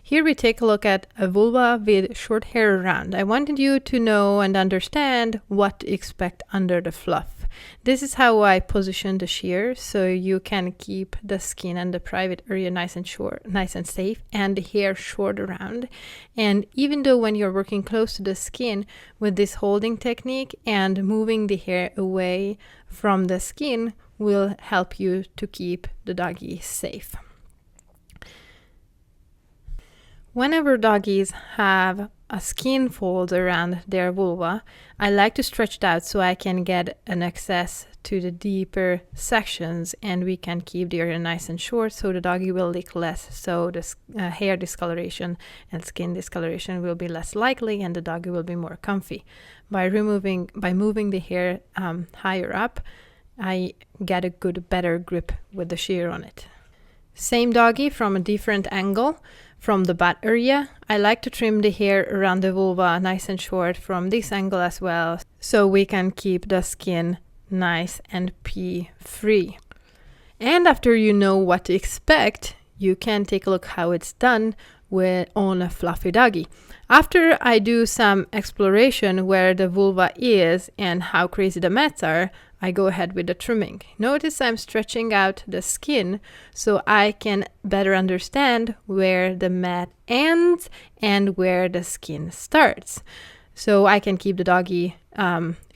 Here we take a look at a vulva with short hair around. I wanted you to know and understand what to expect under the fluff. This is how I position the shear so you can keep the skin and the private area nice and short, nice and safe, and the hair short around. And even though when you're working close to the skin with this holding technique and moving the hair away from the skin will help you to keep the doggy safe. Whenever doggies have a skin fold around their vulva, I like to stretch it out so I can get an access to the deeper sections and we can keep the area nice and short so the doggy will lick less, so the hair discoloration and skin discoloration will be less likely and the doggy will be more comfy. By moving the hair higher up, I get a better grip with the shear on it. Same doggy from a different angle. From the butt area, I like to trim the hair around the vulva nice and short from this angle as well, so we can keep the skin nice and pee-free. And after you know what to expect, you can take a look how it's done on a fluffy doggy. After I do some exploration where the vulva is and how crazy the mats are, I go ahead with the trimming. Notice I'm stretching out the skin so I can better understand where the mat ends and where the skin starts. So I can keep the doggy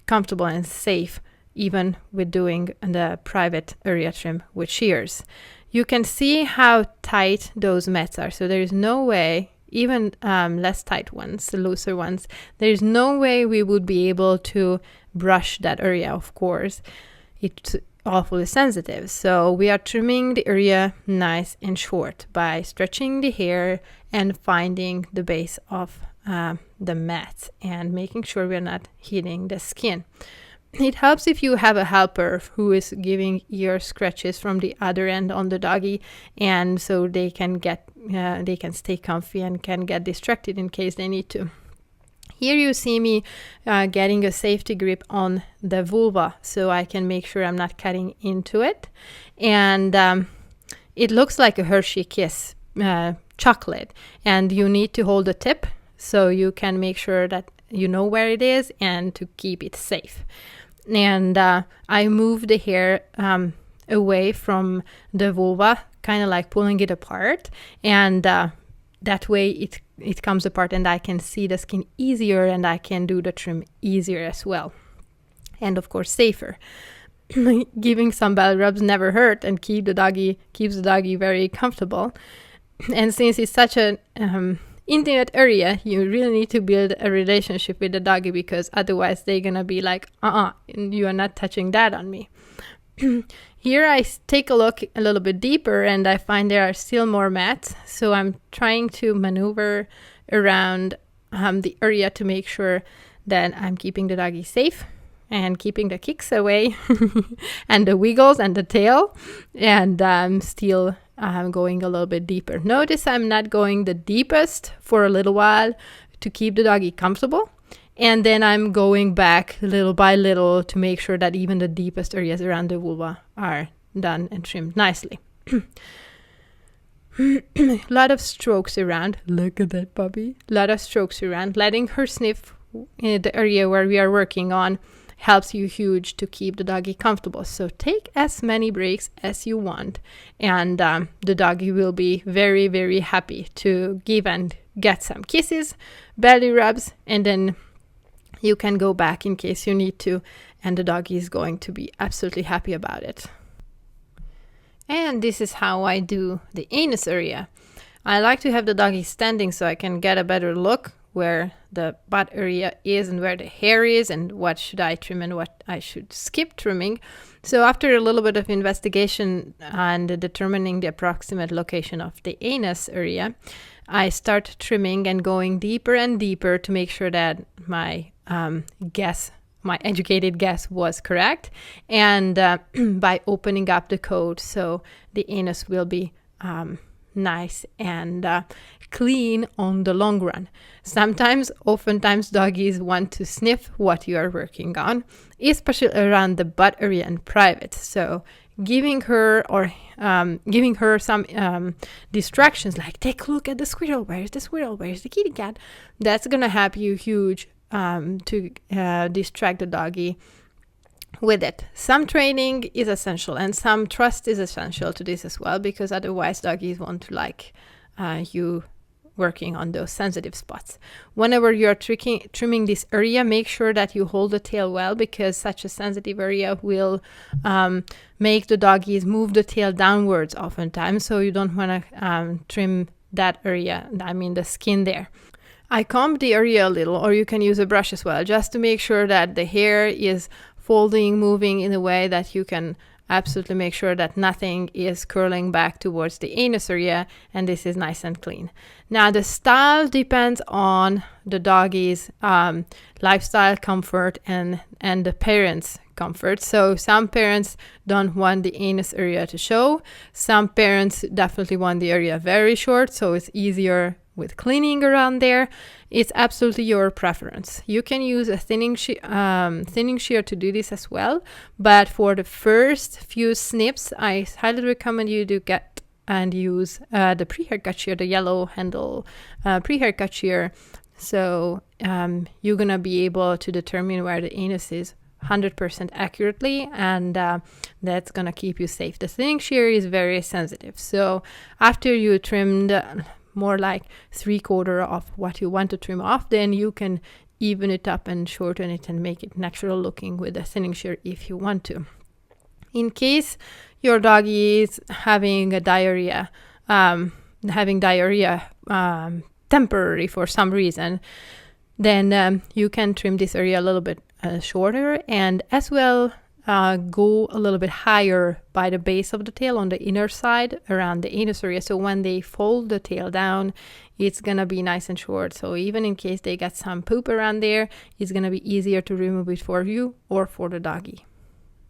comfortable and safe even with doing the private area trim with shears. You can see how tight those mats are. So there is no way, even less tight ones, the looser ones, there is no way we would be able to brush that area, of course. It's awfully sensitive. So we are trimming the area nice and short by stretching the hair and finding the base of the mat and making sure we're not hitting the skin. It helps if you have a helper who is giving ear scratches from the other end on the doggy, and so they can stay comfy and can get distracted in case they need to. Here you see me getting a safety grip on the vulva so I can make sure I'm not cutting into it. And it looks like a Hershey Kiss chocolate, and you need to hold the tip so you can make sure that you know where it is and to keep it safe. And I move the hair away from the vulva, kind of like pulling it apart, and that way it comes apart and I can see the skin easier and I can do the trim easier as well. And of course safer. Giving some belly rubs never hurt and keeps the doggy very comfortable. And since it's such an intimate area, you really need to build a relationship with the doggy, because otherwise they're gonna be like, you are not touching that on me. Here I take a look a little bit deeper and I find there are still more mats, so I'm trying to maneuver around the area to make sure that I'm keeping the doggy safe and keeping the kicks away and the wiggles and the tail, and I'm still going a little bit deeper. Notice I'm not going the deepest for a little while to keep the doggy comfortable, and then I'm going back little by little to make sure that even the deepest areas around the vulva are done and trimmed nicely. A lot of strokes around. Look at that puppy. A lot of strokes around. Letting her sniff in the area where we are working on helps you huge to keep the doggy comfortable. So take as many breaks as you want, and the doggy will be very, very happy to give and get some kisses, belly rubs, and then you can go back in case you need to, and the doggy is going to be absolutely happy about it. And this is how I do the anus area. I like to have the doggy standing so I can get a better look where the butt area is and where the hair is and what should I trim and what I should skip trimming. So after a little bit of investigation and determining the approximate location of the anus area, I start trimming and going deeper and deeper to make sure that my educated guess was correct, and by opening up the code so the anus will be nice and clean on the long run. Oftentimes doggies want to sniff what you are working on, especially around the butt area and private. So giving her some distractions, like take a look at the squirrel, where's the squirrel, where's the kitty cat, that's gonna help you huge to distract the doggy with it. Some training is essential and some trust is essential to this as well, because otherwise doggies won't like you working on those sensitive spots. Whenever you're trimming this area, make sure that you hold the tail well, because such a sensitive area will make the doggies move the tail downwards oftentimes, so you don't want to trim that area, I mean the skin there. I combed the area a little, or you can use a brush as well, just to make sure that the hair is folding, moving in a way that you can absolutely make sure that nothing is curling back towards the anus area, and this is nice and clean. Now the style depends on the doggy's lifestyle, comfort, and the parents' comfort. So some parents don't want the anus area to show. Some parents definitely want the area very short, so it's easier with cleaning around there. It's absolutely your preference. You can use a thinning shear to do this as well, but for the first few snips, I highly recommend you to get and use the pre-haircut shear, the yellow handle pre-haircut shear. So you're gonna be able to determine where the anus is 100% accurately, and that's gonna keep you safe. The thinning shear is very sensitive, so after you trimmed more like 3/4 of what you want to trim off, then you can even it up and shorten it and make it natural looking with a thinning shear if you want to. In case your doggy is having diarrhea temporary for some reason, then you can trim this area a little bit shorter, and as well go a little bit higher by the base of the tail on the inner side around the anus area. So when they fold the tail down, it's gonna be nice and short. So even in case they get some poop around there, it's gonna be easier to remove it for you or for the doggy.